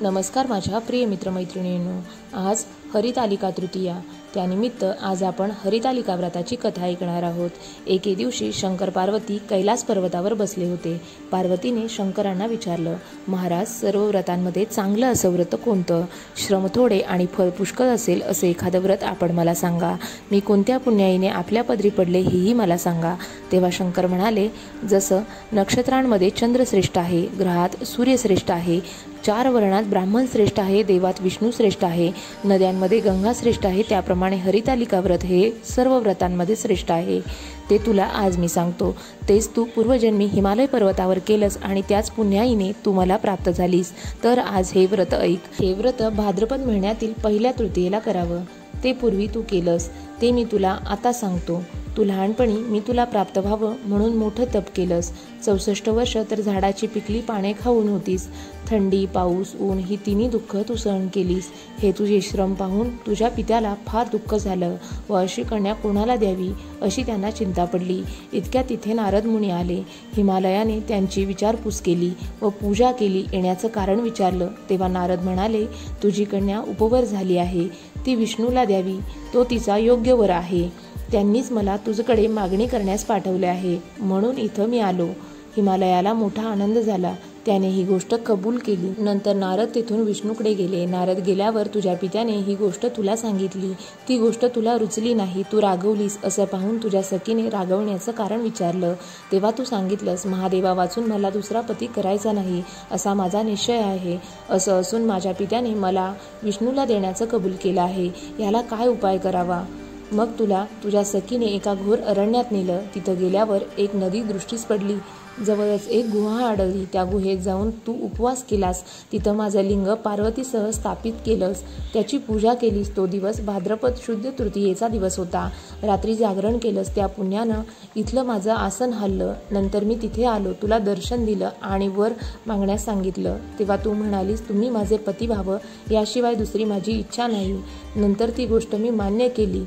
नमस्कार माझ्या प्रिय मित्रमैत्रिणींनो, आज हरितालिका तृतीया, त्यानिमित्त आज आपण हरितालिका व्रताची कथा ऐकणार आहोत। एके दिवशी शंकर पार्वती कैलास पर्वतावर बसले होते। पार्वतीने शंकरांना विचारलं, महाराज, सर्व व्रतांमध्ये चांगलं असं व्रत कोणतं? श्रम थोडे आणि फळ पुष्कळ असेल असे एखादं व्रत आपण मला सांगा। मी कोणत्या पुण्याईने आपल्या पदरी पडले हेही मला सांगा। तेव्हा शंकर म्हणाले, जसं नक्षत्रांमध्ये चंद्र श्रेष्ठ आहे, ग्रहात सूर्य श्रेष्ठ आहे, 4 वर्णात ब्राह्मण श्रेष्ठ आहे, देवात विष्णू श्रेष्ठ आहे, नद्यांमध्ये गंगा श्रेष्ठ आहे, त्याप्रमाणे हरितालिका व्रत हे सर्व व्रतांमध्ये श्रेष्ठ आहे। ते तुला आज मी सांगतो। तेच तू पूर्वजन्मी हिमालय पर्वतावर केलंस आणि त्याच पुण्याईने तू मला प्राप्त झालीस। तर आज हे व्रत ऐक। हे व्रत भाद्रपद महिन्यातील पहिल्या तृतीयेला करावं। ते पूर्वी तू केलंस ते मी तुला आता सांगतो। तू लहानपणी मी तुला प्राप्त व्हावं म्हणून मोठं तप केलंस। 64 वर्ष तर झाडाची पिकली पाने खाऊन होतीस। थंडी, पाऊस, ऊन ही तिन्ही दुःख तू सहन केलीस। हे तुझे श्रम पाहून तुझ्या पित्याला फार दुःख झालं व अशी कन्या कोणाला द्यावी अशी त्यांना चिंता पडली। इतक्या तिथे नारद मुनी आले। हिमालयाने त्यांची विचारपूस केली व पूजा केली। येण्याचं कारण विचारलं तेव्हा नारद म्हणाले, तुझी कन्या उपवर झाली आहे, ती विष्णूला द्यावी, तो तिचा योग्य वर आहे। त्यांनीच मला तुझ्याकडे मागणी करण्यास पाठवले आहे, म्हणून इथं मी आलो। हिमालयाला मोठा आनंद झाला, त्याने ही गोष्ट कबूल केली। नंतर नारद तेथून विष्णूकडे गेले। नारद गेल्यावर तुझ्या पित्याने ही गोष्ट तुला सांगितली। ती गोष्ट तुला रुचली नाही, तू रागवलीस। असं पाहून तुझ्या सखीने रागवण्याचं कारण विचारलं तेव्हा तू सांगितलंस, महादेवा वाचून मला दुसरा पती करायचा नाही असा माझा निश्चय आहे। असं असून माझ्या पित्याने मला विष्णूला देण्याचं कबूल केलं आहे, याला काय उपाय करावा? मग तुला तुझ्या सखीने एका घोर अरण्यात नेलं। तिथं गेल्यावर एक नदी दृष्टीस पडली। जवळच एक गुहा आढळली। त्या गुहेत जाऊन तू उपवास केलास। तिथं माझं लिंग पार्वतीसह स्थापित केलंस, त्याची पूजा केलीस। तो दिवस भाद्रपद शुद्ध तृतीयेचा दिवस होता। रात्री जागरण केलंस, त्या पुण्यानं इथलं माझं आसन हललं। नंतर मी तिथे आलो, तुला दर्शन दिलं आणि वर मागण्यास सांगितलं। तेव्हा तू म्हणालीस, तुम्ही माझे पती व्हावं, याशिवाय दुसरी माझी इच्छा नाही। नंतर ती गोष्ट मी मान्य केली।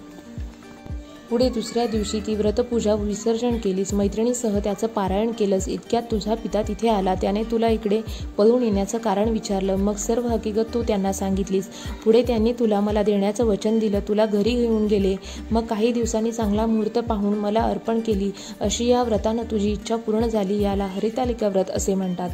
पुढे दुसऱ्या दिवशी ती व्रतपूजा विसर्जन केलीस। मैत्रिणीसह त्याचं पारायण केलंस। इतक्यात तुझा पिता तिथे आला। त्याने तुला इकडे पळून येण्याचं कारण विचारलं। मग सर्व हकीकत तू त्यांना सांगितलीस। पुढे त्यांनी तुला मला देण्याचं वचन दिलं। तुला घरी घेऊन गेले। मग काही दिवसांनी चांगला मुहूर्त पाहून मला अर्पण केली। अशी या व्रतानं तुझी इच्छा पूर्ण झाली। याला हरितालिका व्रत असे म्हणतात।